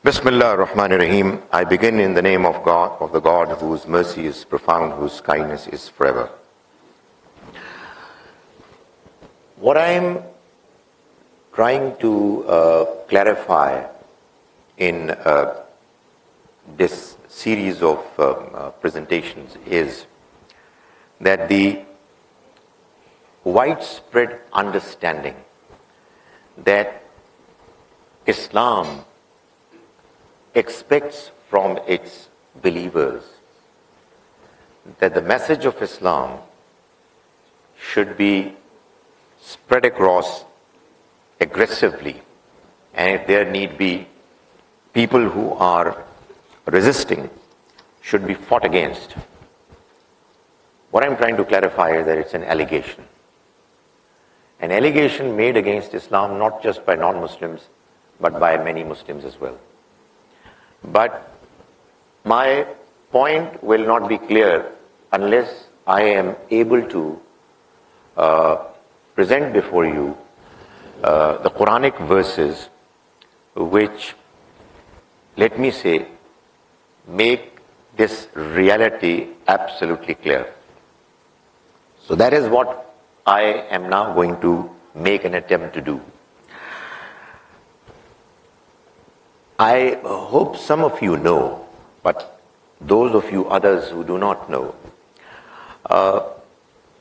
Bismillah ar-Rahman ar-Rahim. I begin in the name of God, of the God whose mercy is profound, whose kindness is forever. What I am trying to clarify in this series of presentations is that the widespread understanding that Islam expects from its believers that the message of Islam should be spread across aggressively, and if there need be people who are resisting, should be fought against. What I'm trying to clarify is that it's an allegation. An allegation made against Islam not just by non-Muslims, but by many Muslims as well. But my point will not be clear unless I am able to present before you the Quranic verses which, let me say, make this reality absolutely clear. So that is what I am now going to make an attempt to do. I hope some of you know, but those of you others who do not know,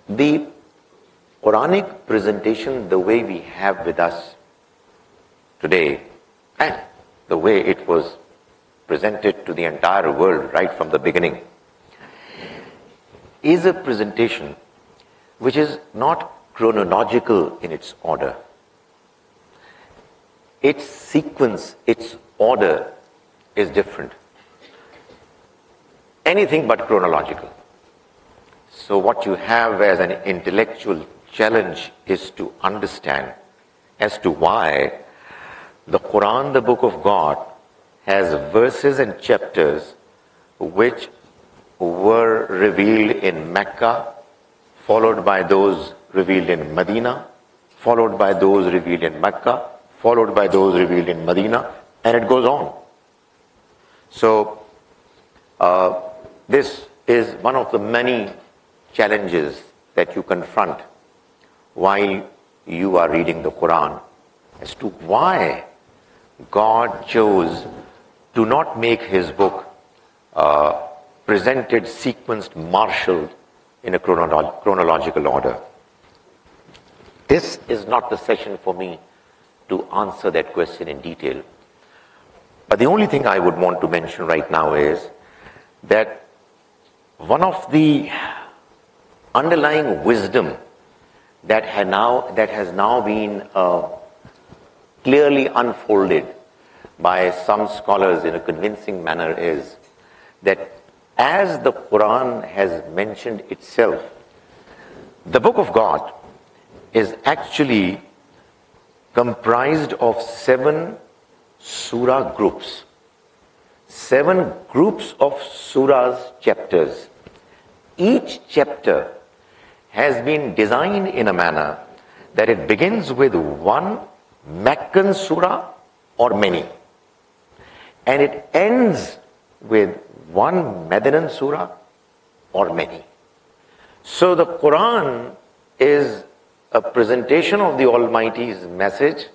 the Quranic presentation, the way we have with us today, and the way it was presented to the entire world right from the beginning, is a presentation which is not chronological in its order. Its sequence, its order is different. Anything but chronological. So what you have as an intellectual challenge is to understand as to why the Quran, the book of God, has verses and chapters which were revealed in Mecca, followed by those revealed in Medina, followed by those revealed in Mecca, followed by those revealed in Medina, and it goes on. So, this is one of the many challenges that you confront while you are reading the Quran as to why God chose to not make His book presented, sequenced, marshaled in a chronological order. This is not the session for me to answer that question in detail. But the only thing I would want to mention right now is that one of the underlying wisdom that has now been clearly unfolded by some scholars in a convincing manner is that as the Quran has mentioned itself, the book of God is actually comprised of 7 surah groups. 7 groups of surahs, chapters. Each chapter has been designed in a manner that it begins with one Meccan surah or many, and it ends with one Medinan surah or many. So the Quran is a presentation of the Almighty's message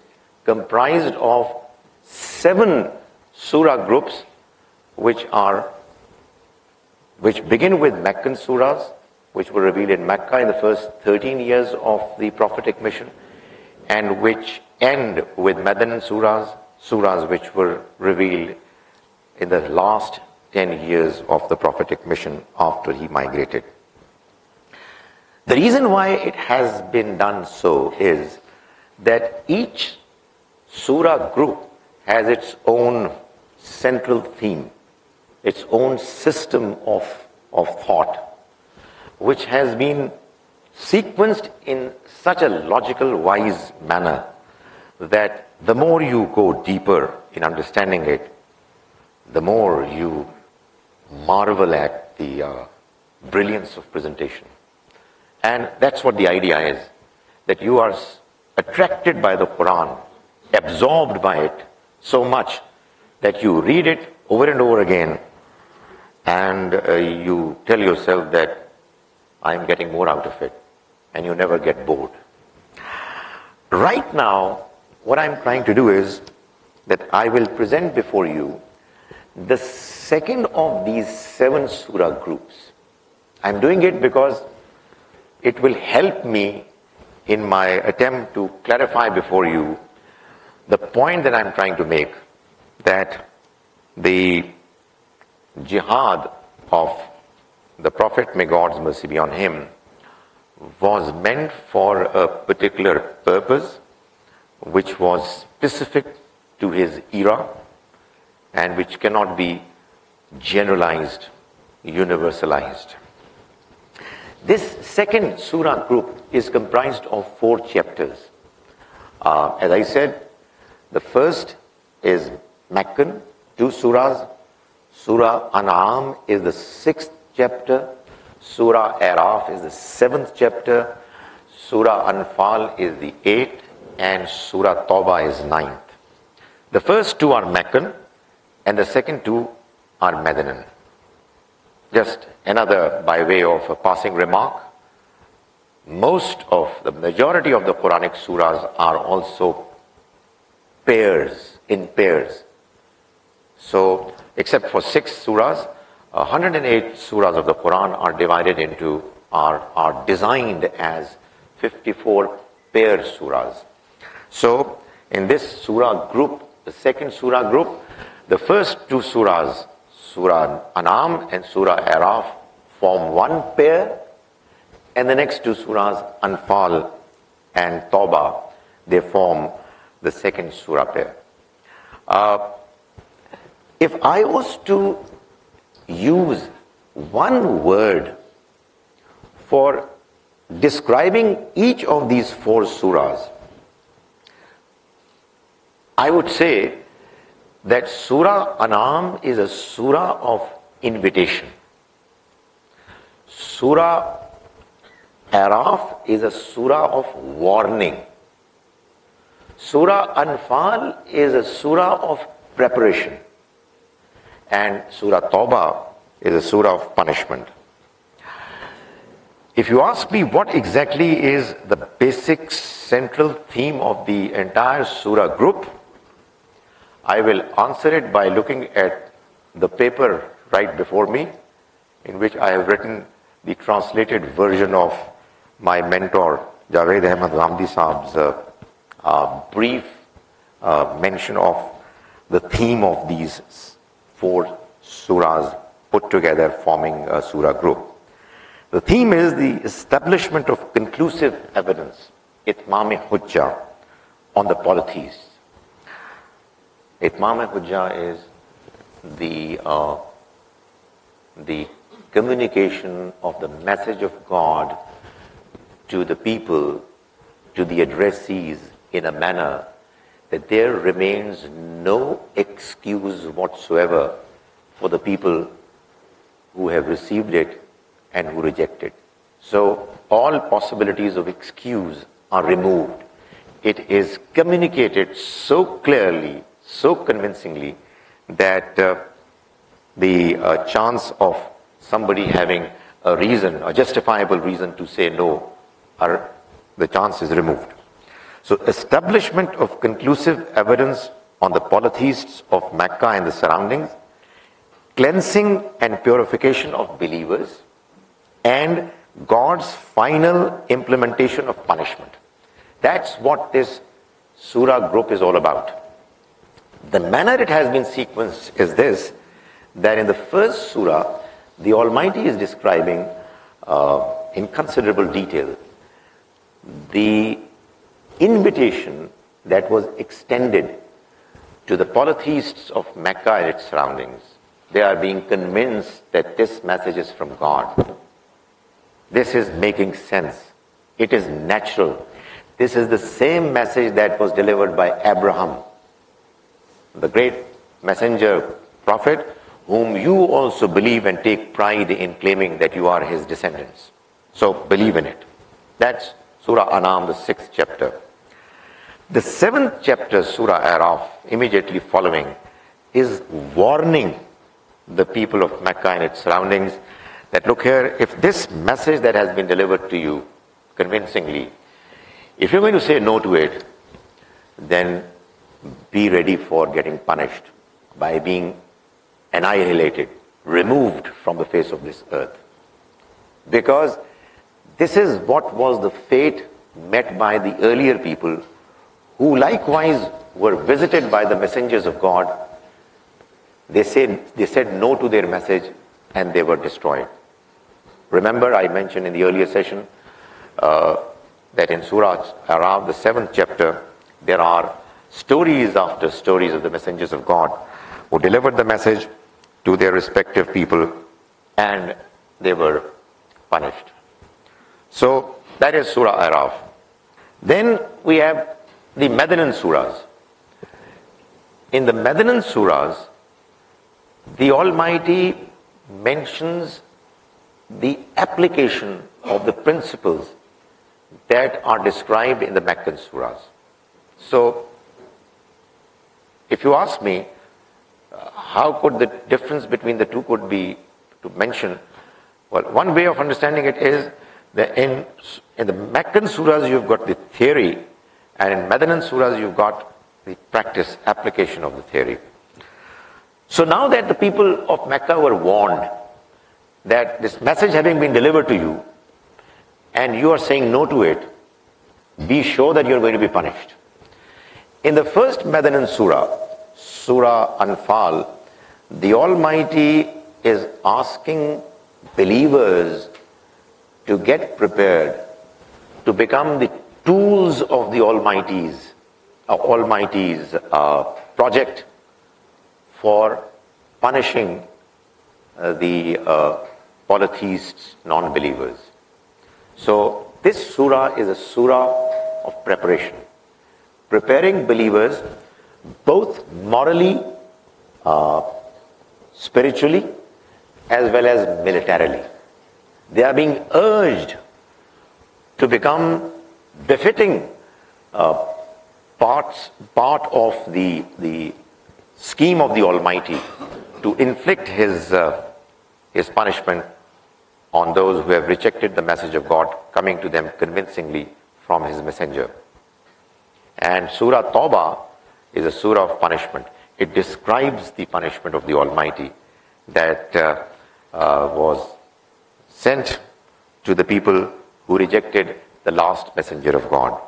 comprised of 7 surah groups which begin with Meccan surahs, which were revealed in Mecca in the first 13 years of the prophetic mission, and which end with Medinan surahs which were revealed in the last 10 years of the prophetic mission after he migrated. The reason why it has been done so is that each surah group has its own central theme, its own system of thought, which has been sequenced in such a logical, wise manner that the more you go deeper in understanding it, the more you marvel at the brilliance of presentation. And that's what the idea is, that you are attracted by the Quran, absorbed by it so much that you read it over and over again and you tell yourself that I'm getting more out of it, and you never get bored. Right now, what I'm trying to do is that I will present before you the second of these 7 surah groups. I'm doing it because it will help me in my attempt to clarify before you the point that I'm trying to make, that the jihad of the Prophet, may God's mercy be on him, was meant for a particular purpose which was specific to his era and which cannot be generalized, universalized. This second surah group is comprised of 4 chapters. As I said, the first is Meccan, 2 surahs. Surah An'am is the 6th chapter. Surah Araf is the 7th chapter. Surah Anfal is the 8th. And Surah Tawbah is 9th. The first 2 are Meccan, and the second 2 are Madinan. Just another by way of a passing remark, the majority of the Quranic surahs are also in pairs. So, except for 6 surahs, 108 surahs of the Quran are designed as 54 pair surahs. So, in this surah group, the second surah group, the first 2 surahs, Surah An'am and Surah Araf, form one pair, and the next 2 surahs, Anfal and Tawbah, they form the second surah pair. If I was to use one word for describing each of these 4 surahs, I would say that Surah An'am is a surah of invitation. Surah Araf is a surah of warning. Surah Anfal is a surah of preparation. And Surah Tawbah is a surah of punishment. If you ask me what exactly is the basic central theme of the entire surah group, I will answer it by looking at the paper right before me, in which I have written the translated version of my mentor, Javed Ahmed Ghamdi Saab's brief mention of the theme of these 4 surahs put together forming a surah group. The theme is the establishment of conclusive evidence, Itmam-e-Hujjah, on the polytheists. Itmam-e-Hujjah is the communication of the message of God to the people, to the addressees, in a manner that there remains no excuse whatsoever for the people who have received it and who reject it. So all possibilities of excuse are removed. It is communicated so clearly, so convincingly, that the chance of somebody having a reason, a justifiable reason to say no, the chance is removed. So establishment of conclusive evidence on the polytheists of Mecca and the surroundings, cleansing and purification of believers, and God's final implementation of punishment. That's what this surah group is all about. The manner it has been sequenced is this, that in the first surah, the Almighty is describing in considerable detail the invitation that was extended to the polytheists of Mecca and its surroundings. They are being convinced that this message is from God. This is making sense. It is natural. This is the same message that was delivered by Abraham, the great messenger prophet, whom you also believe and take pride in claiming that you are his descendants. So believe in it. That's Surah An'am, the 6th chapter. The 7th chapter, Surah Araf, immediately following, is warning the people of Mecca and its surroundings that, look here, if this message that has been delivered to you convincingly, if you're going to say no to it, then be ready for getting punished by being annihilated, removed from the face of this earth. Because this is what was the fate met by the earlier people, who likewise were visited by the messengers of God. They said no to their message and they were destroyed. Remember, I mentioned in the earlier session that in Surah Araf, the 7th chapter, there are stories after stories of the messengers of God who delivered the message to their respective people and they were punished. So that is Surah Araf. Then we have the Medinan Surahs. In the Medinan Surahs, the Almighty mentions the application of the principles that are described in the Meccan Surahs. So, if you ask me, how could the difference between the two could be to mention? Well, one way of understanding it is that in the Meccan Surahs you've got the theory, and in Medinan Surahs you've got the practice, application of the theory. So now that the people of Mecca were warned that this message having been delivered to you, and you are saying no to it, be sure that you're going to be punished. In the first Medinan Surah, Surah Anfal, the Almighty is asking believers to get prepared to become the tools of the Almighty's project for punishing the polytheists, non-believers. So this surah is a surah of preparation, preparing believers both morally, spiritually, as well as militarily. They are being urged to become befitting part of the scheme of the Almighty to inflict his punishment on those who have rejected the message of God coming to them convincingly from his messenger. And Surah Tawbah is a surah of punishment. It describes the punishment of the Almighty that was sent to the people who rejected the last messenger of God.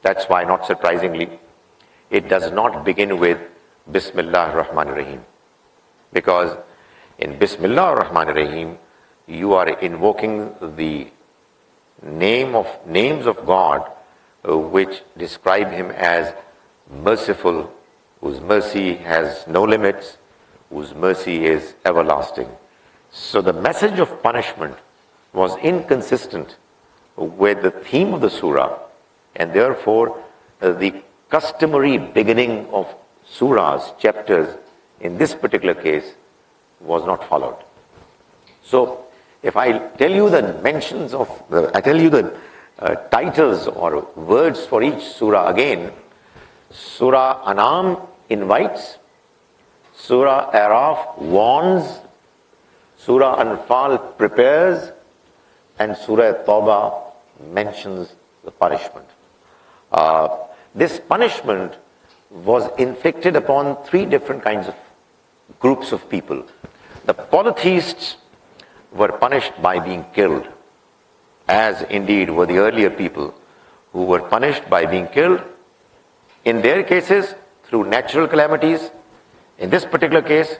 That's why, not surprisingly, it does not begin with Bismillah ar-Rahman ar-Rahim. Because in Bismillah ar-Rahman ar-Rahim, you are invoking the names of God which describe him as merciful, whose mercy has no limits, whose mercy is everlasting. So the message of punishment was inconsistent with the theme of the surah, and therefore the customary beginning of surahs, chapters, in this particular case, was not followed. So if I tell you the mentions of, I tell you the titles or words for each surah again, Surah Anam invites, Surah Araf warns, Surah Anfal prepares, and Surah Tawbah mentions the punishment. This punishment was inflicted upon three different kinds of groups of people. The polytheists were punished by being killed, as indeed were the earlier people who were punished by being killed, in their cases through natural calamities, in this particular case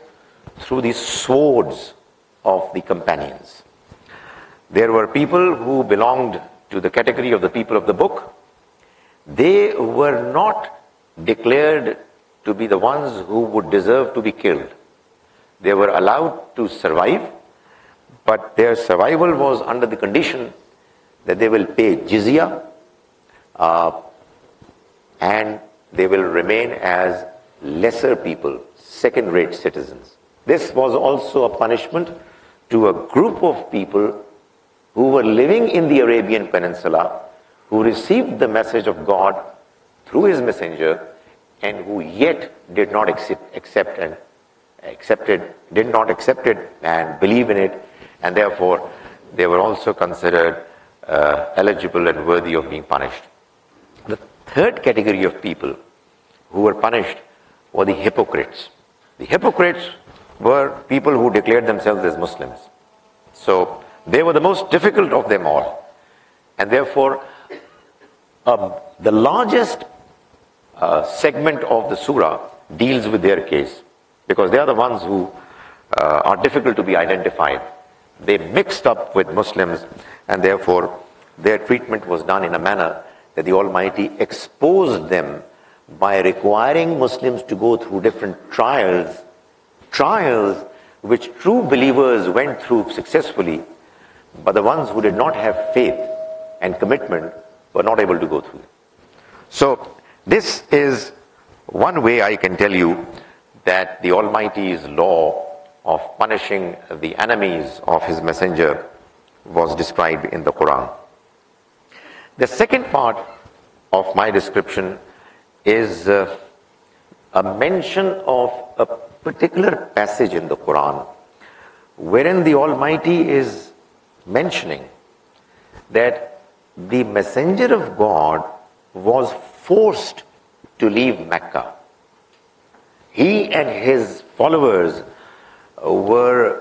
through the swords of the companions. There were people who belonged to the category of the people of the book. They were not declared to be the ones who would deserve to be killed. They were allowed to survive, but their survival was under the condition that they will pay jizya and they will remain as lesser people, second-rate citizens. This was also a punishment to a group of people who were living in the Arabian Peninsula, who received the message of God through his messenger, and who yet did not accept it and believe in it, and therefore they were also considered eligible and worthy of being punished. The third category of people who were punished were the hypocrites. The hypocrites were people who declared themselves as Muslims. So they were the most difficult of them all. And therefore, the largest segment of the surah deals with their case, because they are the ones who are difficult to be identified. They mixed up with Muslims, and therefore their treatment was done in a manner that the Almighty exposed them by requiring Muslims to go through different trials which true believers went through successfully, but the ones who did not have faith and commitment were not able to go through. So this is one way I can tell you that the Almighty's law of punishing the enemies of His Messenger was described in the Quran. The second part of my description is a mention of a particular passage in the Quran wherein the Almighty is mentioning that the Messenger of God was forced to leave Mecca. He and his followers were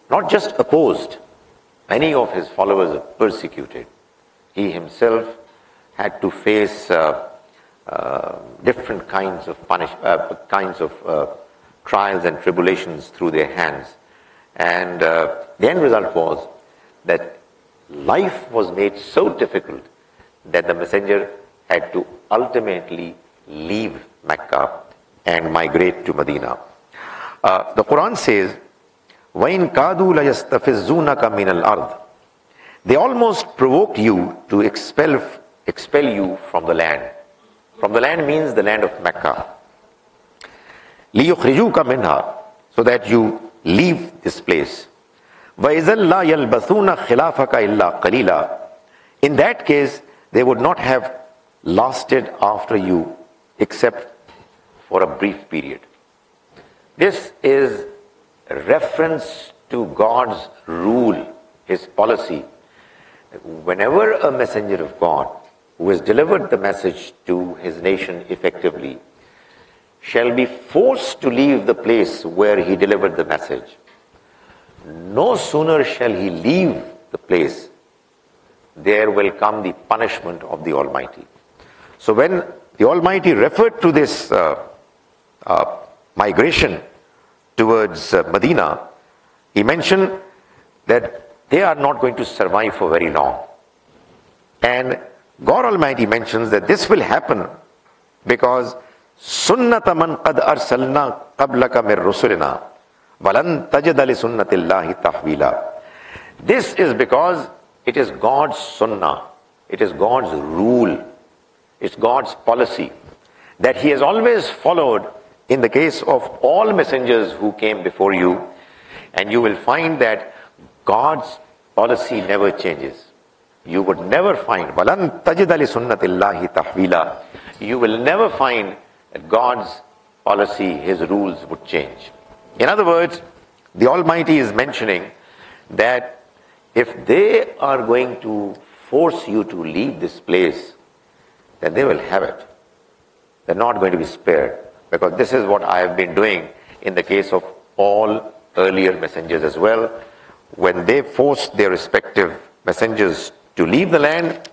not just opposed, many of his followers were persecuted. He himself had to face different kinds of trials and tribulations through their hands. And the end result was that life was made so difficult that the Messenger had to ultimately leave Mecca and migrate to Medina. The Quran says, وَإِن كَادُوا لَيَسْتَفِزُّونَكَ مِنَ الْأَرْضِ. They almost provoked you to expel you from the land. From the land means the land of Mecca. لِيُخْرِجُوكَ مِنْهَا, so that you leave this place. وَإِذًا لَا يَلْبَثُونَ خِلَافَكَ إِلَّا قَلِيلًا. In that case, they would not have lasted after you except for a brief period. This is a reference to God's rule, His policy. Whenever a messenger of God who has delivered the message to his nation effectively shall be forced to leave the place where he delivered the message, no sooner shall he leave the place, there will come the punishment of the Almighty. So when the Almighty referred to this migration towards Medina, He mentioned that they are not going to survive for very long. And God Almighty mentions that this will happen because سُنَّةَ مَنْ قَدْ أَرْسَلْنَا قَبْلَكَ مِنْ رُسُلِنَا وَلَنْ تَجِدَ لِسُنَّةِ اللَّهِ تَحْوِيلًا. This is because it is God's sunnah, it is God's rule, it's God's policy that He has always followed in the case of all messengers who came before you, and you will find that God's policy never changes. You would never find وَلَنْ تَجِدَ لِسُنَّةِ اللَّهِ تَحْوِيلًا. You will never find that God's policy, His rules would change. In other words, the Almighty is mentioning that if they are going to force you to leave this place, then they will have it. They're not going to be spared, because this is what I have been doing in the case of all earlier messengers as well. When they forced their respective messengers to leave the land,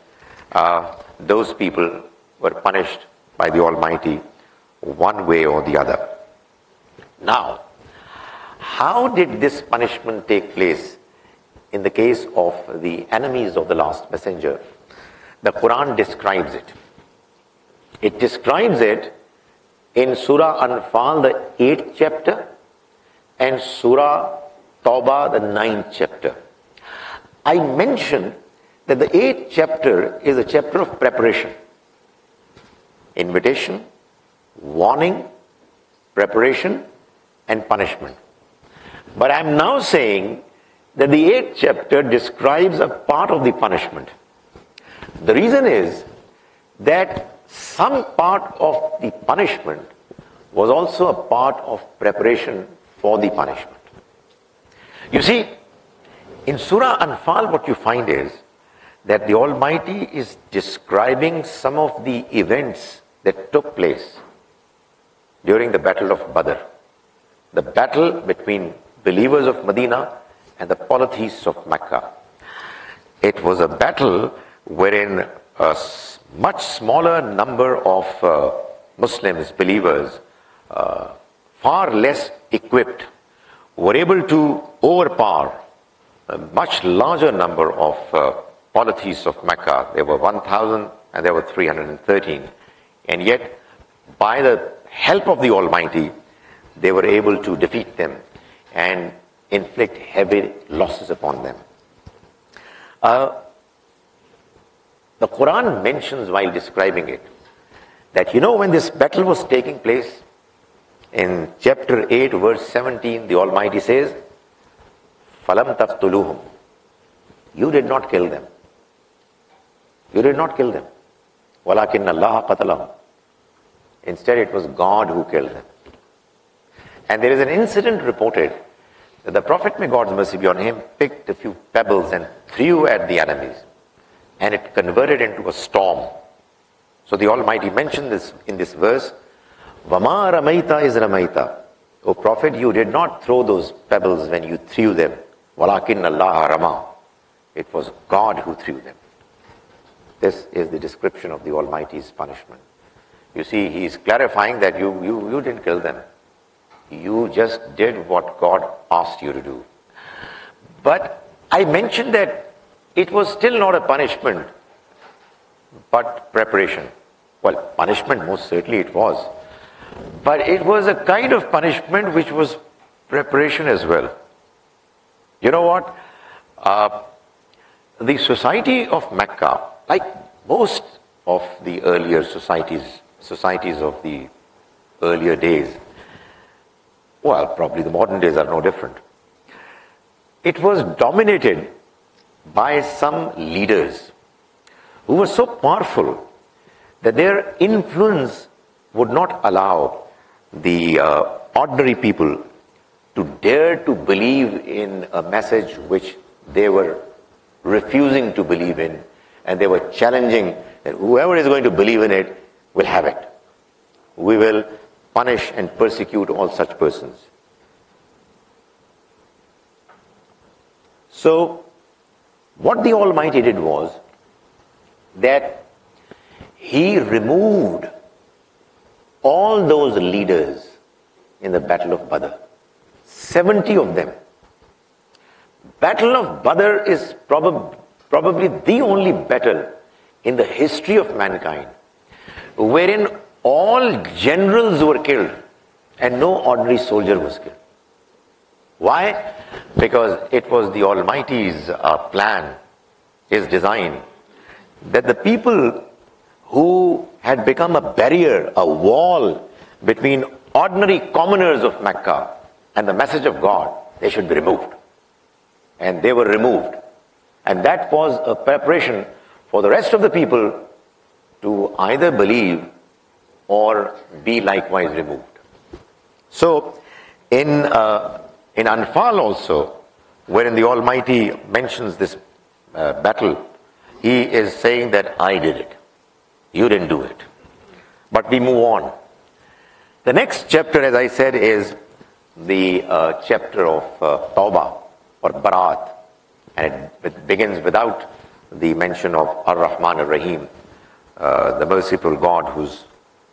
those people were punished by the Almighty one way or the other. Now, how did this punishment take place in the case of the enemies of the last messenger? The Quran describes it. It describes it in Surah Anfal, the 8th chapter, and Surah Tawbah, the 9th chapter. I mentioned that the 8th chapter is a chapter of preparation. Invitation, warning, preparation, and punishment. But I am now saying that the 8th chapter describes a part of the punishment. The reason is that some part of the punishment was also a part of preparation for the punishment. You see, in Surah Anfal, what you find is that the Almighty is describing some of the events that took place during the Battle of Badr, the battle between believers of Medina and the polytheists of Mecca. It was a battle wherein a much smaller number of Muslims, believers, far less equipped, were able to overpower a much larger number of polytheists of Mecca. There were 1,000 and there were 313. And yet, by the help of the Almighty, they were able to defeat them and inflict heavy losses upon them. The Quran mentions while describing it that, when this battle was taking place, in chapter 8, verse 17, the Almighty says, فَلَمْ تَقْتُلُوهُمْ. You did not kill them. You did not kill them. وَلَكِنَّ اللَّهَ قَتَلَهُمْ. Instead, it was God who killed them. And there is an incident reported that the Prophet, may God's mercy be on him, picked a few pebbles and threw at the enemies. And it converted into a storm. So the Almighty mentioned this in this verse, وَمَا رَمَيْتَ إِذْ رَمَيْتَ. O Prophet, you did not throw those pebbles when you threw them. وَلَكِنَّ اللَّهَ رَمَى. It was God who threw them. This is the description of the Almighty's punishment. You see, he is clarifying that you didn't kill them. You just did what God asked you to do. But I mentioned that it was still not a punishment, but preparation. Well, punishment most certainly it was. But it was a kind of punishment which was preparation as well. You know what? The society of Mecca, like most of the earlier societies of the earlier days, well, probably the modern days are no different. It was dominated by some leaders who were so powerful that their influence would not allow the ordinary people to dare to believe in a message which they were refusing to believe in, and they were challenging that whoever is going to believe in it will have it. We will punish and persecute all such persons. So, what the Almighty did was that He removed all those leaders in the Battle of Badr. 70 of them. Battle of Badr is probably the only battle in the history of mankind wherein all generals were killed and no ordinary soldier was killed. Why? Because it was the Almighty's plan, His design, that the people who had become a barrier, a wall between ordinary commoners of Mecca and the message of God, they should be removed. And they were removed. And that was a preparation for the rest of the people to either believe or be likewise removed. So, in Anfal also, wherein the Almighty mentions this battle, He is saying that I did it. You didn't do it. But we move on. The next chapter, as I said, is the chapter of Tawbah or Barat. And it begins without the mention of Ar-Rahman Ar-Rahim, the merciful God whose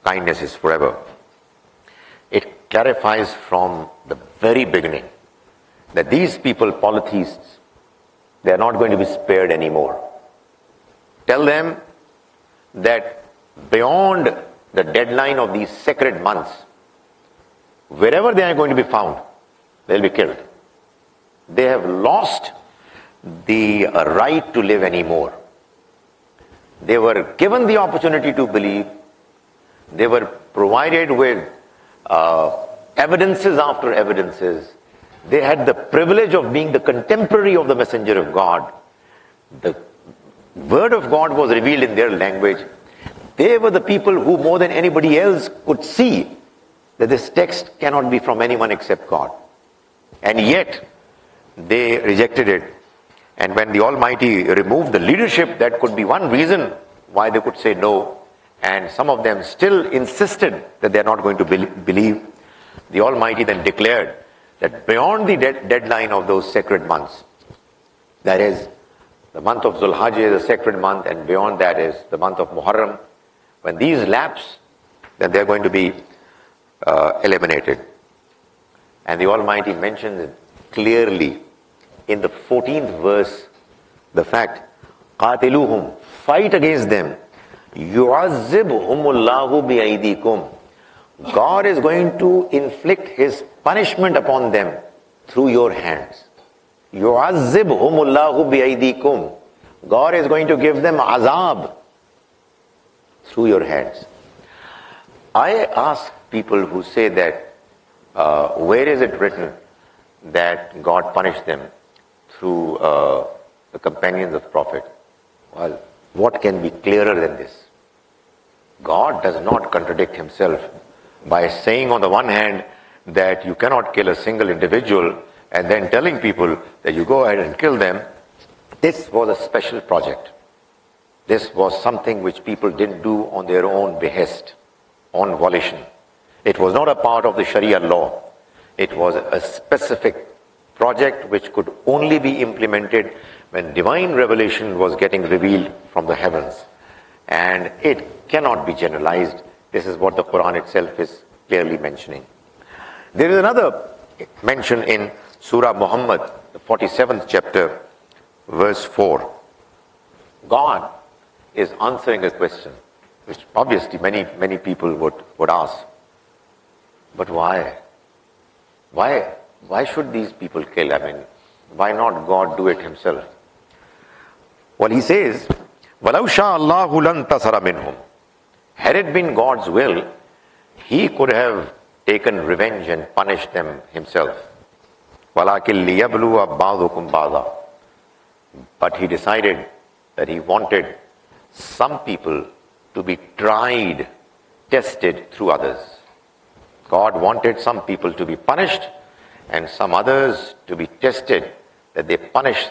kindness is forever. It clarifies from the very beginning that these people, polytheists, they are not going to be spared anymore. Tell them that beyond the deadline of these sacred months, wherever they are going to be found, they'll be killed. They have lost the right to live anymore. They were given the opportunity to believe. They were provided with evidences after evidences. They had the privilege of being the contemporary of the Messenger of God. The Word of God was revealed in their language. They were the people who more than anybody else could see that this text cannot be from anyone except God. And yet, they rejected it. And when the Almighty removed the leadership, that could be one reason why they could say no. And some of them still insisted that they are not going to believe. The Almighty then declared that beyond the deadline of those sacred months, that is, the month of Zulhajj is a sacred month, and beyond that is the month of Muharram, when these lapse, then they are going to be eliminated. And the Almighty mentions clearly in the 14th verse the fact, قَاتِلُوهُمْ, fight against them, يُعَذِّبْهُمُ اللَّهُ بِأَيْدِيكُمْ, God is going to inflict His punishment upon them through your hands. يُعَذِّبْهُمُ اللَّهُ بِأَيْدِيكُمْ, God is going to give them azab through your hands. I ask people who say that, where is it written that God punished them through the companions of Prophet? Well, what can be clearer than this? God does not contradict Himself by saying on the one hand that you cannot kill a single individual and then telling people that you go ahead and kill them. This was a special project. This was something which people didn't do on their own behest, on volition. It was not a part of the Sharia law. It was a specific project which could only be implemented when divine revelation was getting revealed from the heavens. And it cannot be generalized. This is what the Quran itself is clearly mentioning. There is another mention in Surah Muhammad, the 47th chapter, verse 4. God is answering a question which obviously many people would ask. But why? Why should these people kill? I mean, why not God do it Himself? Well, He says, وَلَوْ شَاءَ اللَّهُ لَنْتَصَرَ مِنْهُمْ. Had it been God's will, He could have taken revenge and punished them Himself. وَلَكِنْ لِيَبْلُوَ بَعْضُكُمْ بَعْضًا. But He decided that He wanted some people to be tried, tested through others. God wanted some people to be punished and some others to be tested, that they punish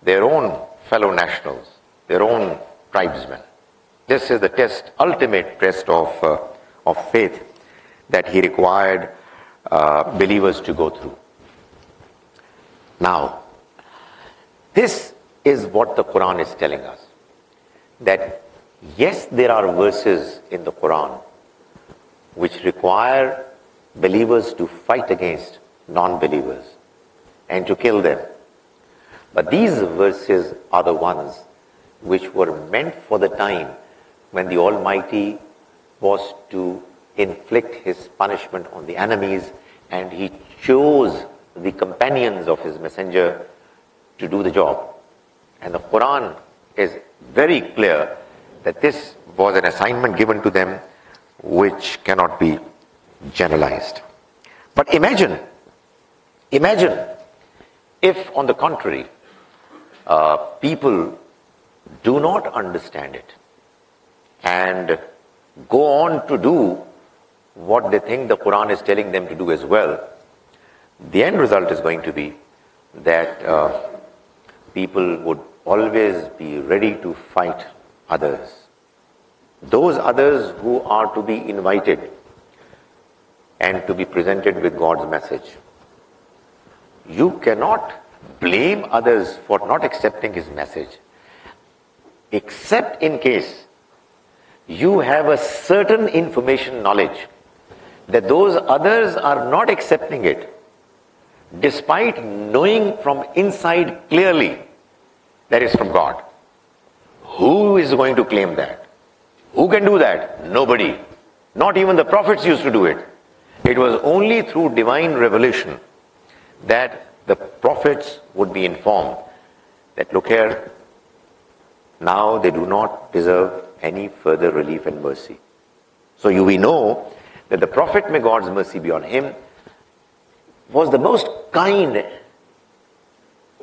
their own fellow nationals, their own tribesmen. This is the test, ultimate test of faith that He required believers to go through. Now, this is what the Quran is telling us. That yes, there are verses in the Quran which require believers to fight against non-believers and to kill them. But these verses are the ones which were meant for the time when the Almighty was to inflict His punishment on the enemies, and He chose the companions of His messenger to do the job. And the Quran is very clear that this was an assignment given to them which cannot be generalized. But imagine if, on the contrary, people do not understand it and go on to do what they think the Quran is telling them to do as well. The end result is going to be that people would always be ready to fight others. Those others who are to be invited and to be presented with God's message. You cannot blame others for not accepting His message, except in case you have a certain information knowledge that those others are not accepting it, despite knowing from inside clearly that is from God. Who is going to claim that? Who can do that? Nobody. Not even the prophets used to do it. It was only through divine revelation that the prophets would be informed that, look here, now they do not deserve any further relief and mercy. So we know that the Prophet, may God's mercy be on him, was the most kind,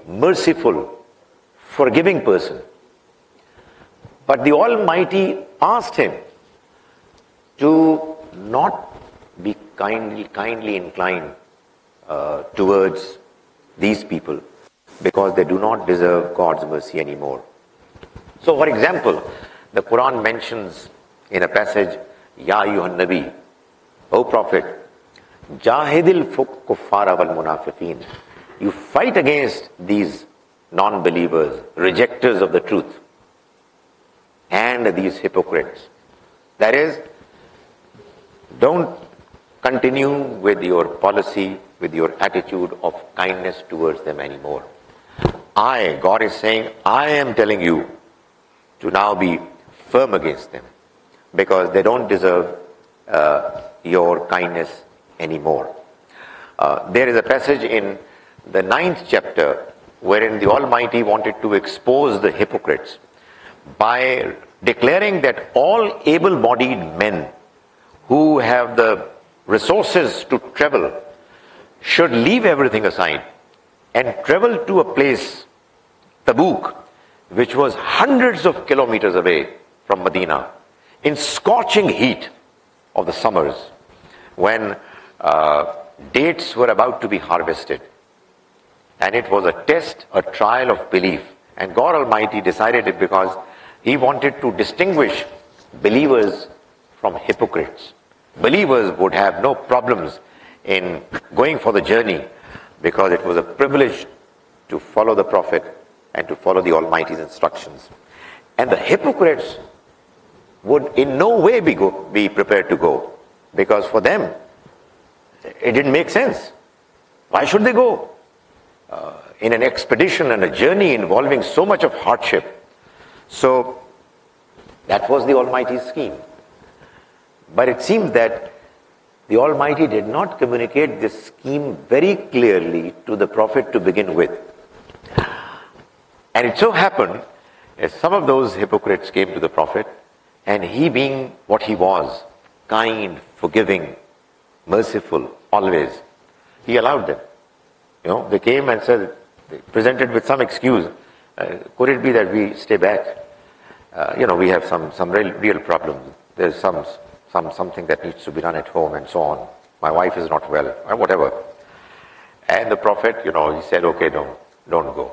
merciful, forgiving person. But the Almighty asked him to not be kindly inclined towards these people because they do not deserve God's mercy anymore. So, for example, the Quran mentions in a passage, Ya ayyuhan Nabi, O Prophet, Jahidil kuffara wal munafiqeen. You fight against these non-believers, rejectors of the truth, and these hypocrites. That is, don't continue with your policy, with your attitude of kindness towards them anymore. God is saying, I am telling you to now be firm against them because they don't deserve your kindness anymore. There is a passage in the 9th chapter wherein the Almighty wanted to expose the hypocrites by declaring that all able-bodied men who have the resources to travel should leave everything aside and travel to a place, Tabuk, which was hundreds of kilometers away from Medina, in scorching heat of the summers, when dates were about to be harvested. And it was a test, a trial of belief. And God Almighty decided it because He wanted to distinguish believers from hypocrites. Believers would have no problems in going for the journey because it was a privilege to follow the Prophet and to follow the Almighty's instructions. And the hypocrites would in no way be prepared to go because for them it didn't make sense. Why should they go? In an expedition and a journey involving so much of hardship. So that was the Almighty's scheme. But it seems that the Almighty did not communicate this scheme very clearly to the Prophet to begin with. And it so happened that some of those hypocrites came to the Prophet, and he, being what he was, kind, forgiving, merciful, always, he allowed them. They came and said, they presented with some excuse. Could it be that we stay back? We have some real problems. There's something that needs to be done at home and so on. My wife is not well, or whatever. And the Prophet, he said, okay, don't go.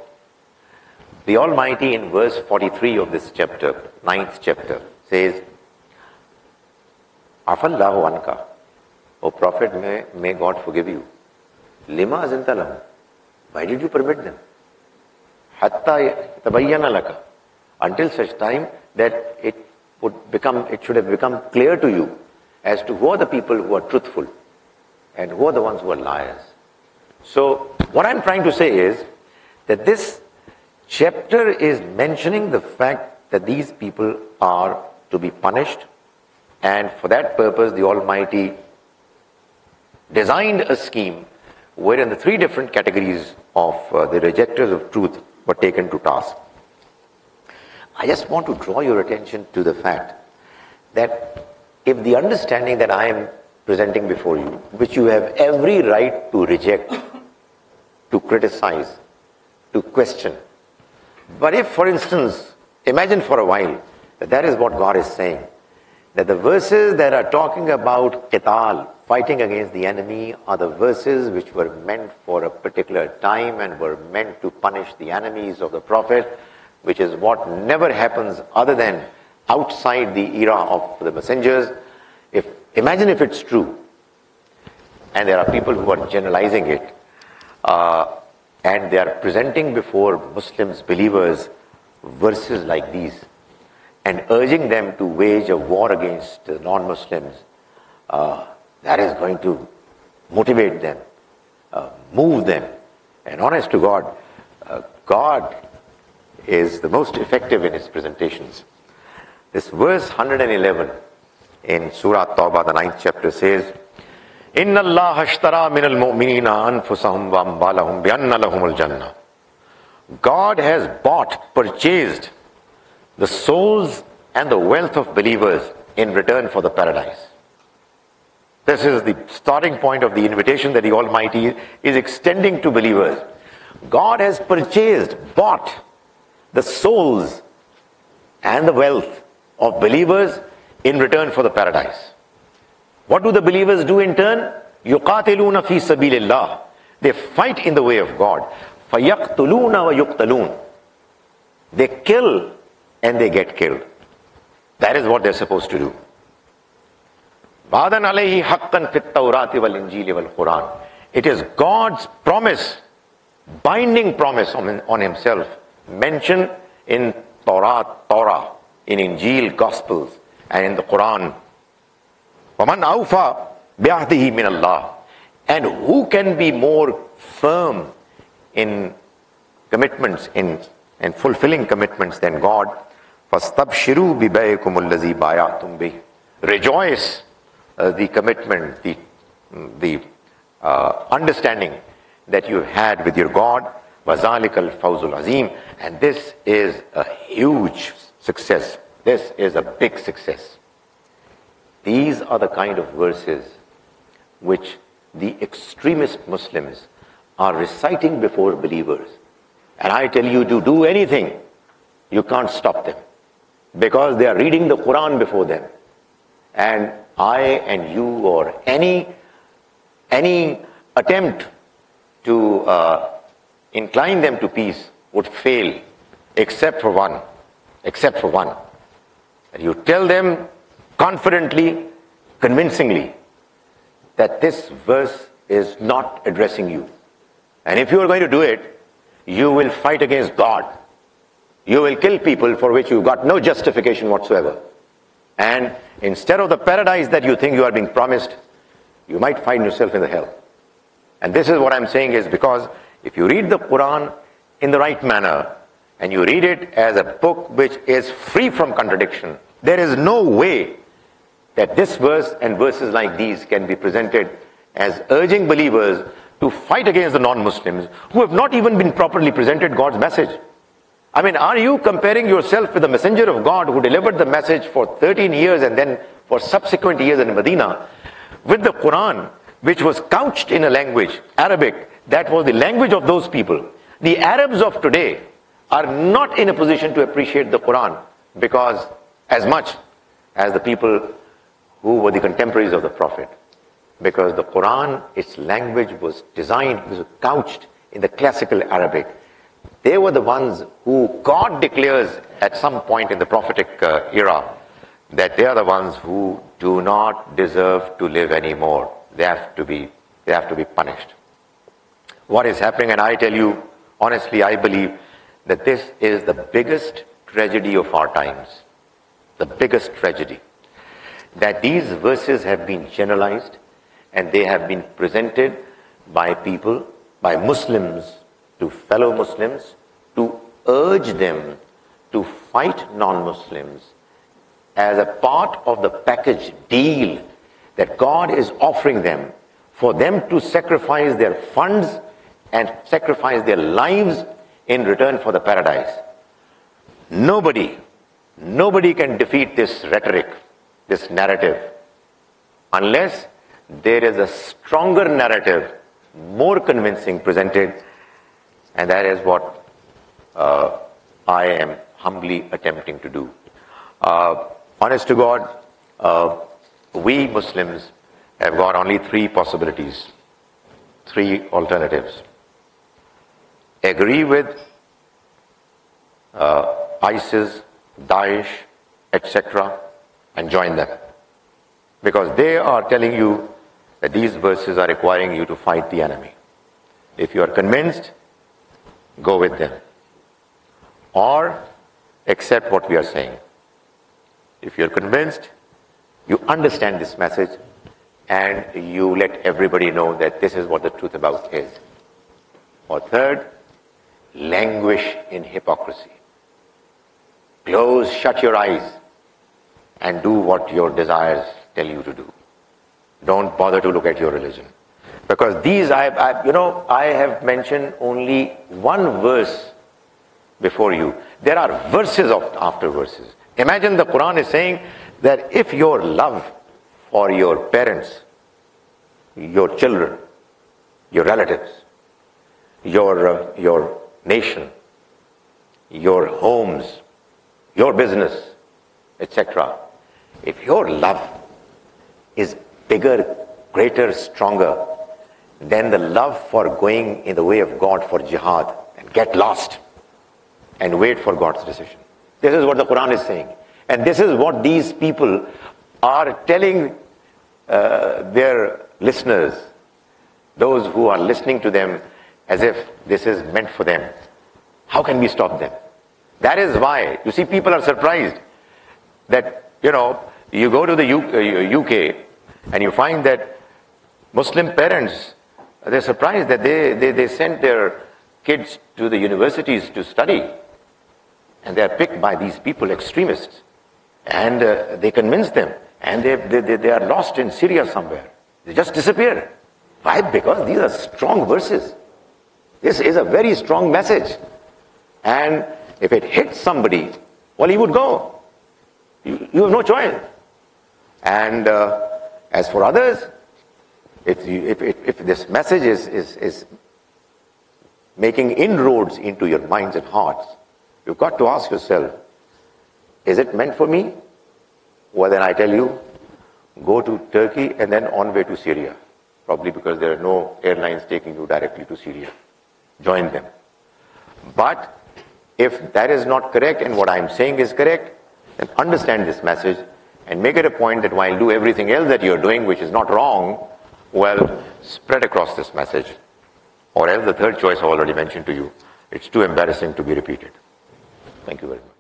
The Almighty in verse 43 of this chapter, 9th chapter, says, Afallahu anka. O Prophet, may God forgive you. Lima azinta lahum. Why did you permit them? Hatta tabayyana laka. Until such time that it should have become clear to you as to who are the people who are truthful and who are the ones who are liars. So what I'm trying to say is that this chapter is mentioning the fact that these people are to be punished, and for that purpose the Almighty designed a scheme wherein the three different categories of the rejectors of truth were taken to task. I just want to draw your attention to the fact that if the understanding that I am presenting before you, which you have every right to reject, to criticize, to question, but if, for instance, imagine for a while that is what God is saying, that the verses that are talking about qital, fighting against the enemy, are the verses which were meant for a particular time and were meant to punish the enemies of the Prophet, which is what never happens other than outside the era of the messengers. Imagine if it's true, and there are people who are generalizing it, and they are presenting before Muslims, believers, verses like these, and urging them to wage a war against the non-Muslims. That is going to motivate them, move them. And honest to God, God is the most effective in His presentations. This verse 111 in Surah Tawbah, the 9th chapter, says, Inna Allah ashtara min al-mu'minina anfusahum wa amwalahum bi anna lahum al-jannah. God has purchased the souls and the wealth of believers in return for the paradise. This is the starting point of the invitation that the Almighty is extending to believers. God has bought the souls and the wealth of believers in return for the paradise. What do the believers do in turn? يُقَاتِلُونَ فِي سَبِيلِ اللَّهِ. They fight in the way of God. فَيَقْتُلُونَ وَيُقْتَلُونَ. They kill and they get killed. That is what they're supposed to do. وَعَدًا عَلَيْهِ حَقًّا فِي التَّوْرَاةِ وَالْإِنْجِيلِ وَالْقُرْآنِ. It is God's promise, binding promise on himself, mentioned in Torah, in Injil, Gospels, and in the Quran. وَمَنْ أَوْفَى بِعَهْدِهِ مِنَ اللَّهِ. And who can be more firm in commitments, in fulfilling commitments than God? فَاسْتَبْشِرُوا بِبَيْكُمُ الَّذِي بَايَعْتُمْ بِهِ. Rejoice the commitment, the understanding that you had with your God. وَذَلِكَ الْفَوْزُ الْعَظِيمُ. And this is a huge success. This is a big success. These are the kind of verses which the extremist Muslims are reciting before believers. And I tell you to do anything, you can't stop them, because they are reading the Quran before them. And I and you or any attempt to incline them to peace would fail, except for one. And you tell them confidently, convincingly, that this verse is not addressing you. And if you are going to do it, you will fight against God. You will kill people for which you got no justification whatsoever. And instead of the paradise that you think you are being promised, you might find yourself in the hell. And this is what I'm saying is because if you read the Quran in the right manner, and you read it as a book which is free from contradiction, there is no way that this verse and verses like these can be presented as urging believers to fight against the non-Muslims who have not even been properly presented God's message. I mean, are you comparing yourself with the messenger of God who delivered the message for 13 years and then for subsequent years in Medina with the Quran, which was couched in a language, Arabic, that was the language of those people? The Arabs of today are not in a position to appreciate the Quran because as much as the people who were the contemporaries of the Prophet. Because the Quran, its language was designed, was couched in the classical Arabic. They were the ones who God declares at some point in the prophetic era that they are the ones who do not deserve to live anymore. They have to be punished. What is happening, and I tell you, honestly, I believe that this is the biggest tragedy of our times. The biggest tragedy. That these verses have been generalized and they have been presented by people, by Muslims to fellow Muslims, to urge them to fight non-Muslims as a part of the package deal that God is offering them for them to sacrifice their funds and sacrifice their lives in return for the paradise. Nobody can defeat this rhetoric, this narrative, unless there is a stronger narrative, more convincing presented, and that is what I am humbly attempting to do. Honest to God, we Muslims have got only three possibilities, three alternatives. Agree with ISIS, Daesh, etc., and join them. Because they are telling you that these verses are requiring you to fight the enemy. If you are convinced, go with them. Or accept what we are saying. If you are convinced, you understand this message, and you let everybody know that this is what the truth about is. Or third, languish in hypocrisy. Close, shut your eyes, and do what your desires tell you to do. Don't bother to look at your religion. Because these, I have mentioned only one verse before you. There are verses after verses. Imagine the Quran is saying that if your love for your parents, your children, your relatives, your nation, your homes, your business, etc. If your love is bigger, greater, stronger than the love for going in the way of God for jihad and get lost and wait for God's decision. This is what the Quran is saying. And this is what these people are telling their listeners, those who are listening to them, as if this is meant for them. How can we stop them? That is why, you see, people are surprised that, you go to the UK and you find that Muslim parents, they're surprised that they send their kids to the universities to study. And they are picked by these people, extremists. And they convince them. And they are lost in Syria somewhere. They just disappear. Why? Because these are strong verses. This is a very strong message. And if it hits somebody, well, he would go. You have no choice. And as for others, if this message is making inroads into your minds and hearts, you've got to ask yourself, is it meant for me? Well, then I tell you, go to Turkey and then on way to Syria. Probably because there are no airlines taking you directly to Syria. Join them. But if that is not correct and what I'm saying is correct, then understand this message and make it a point that while do everything else that you're doing, which is not wrong, well, spread across this message. Or else the third choice I already mentioned to you. It's too embarrassing to be repeated. Thank you very much.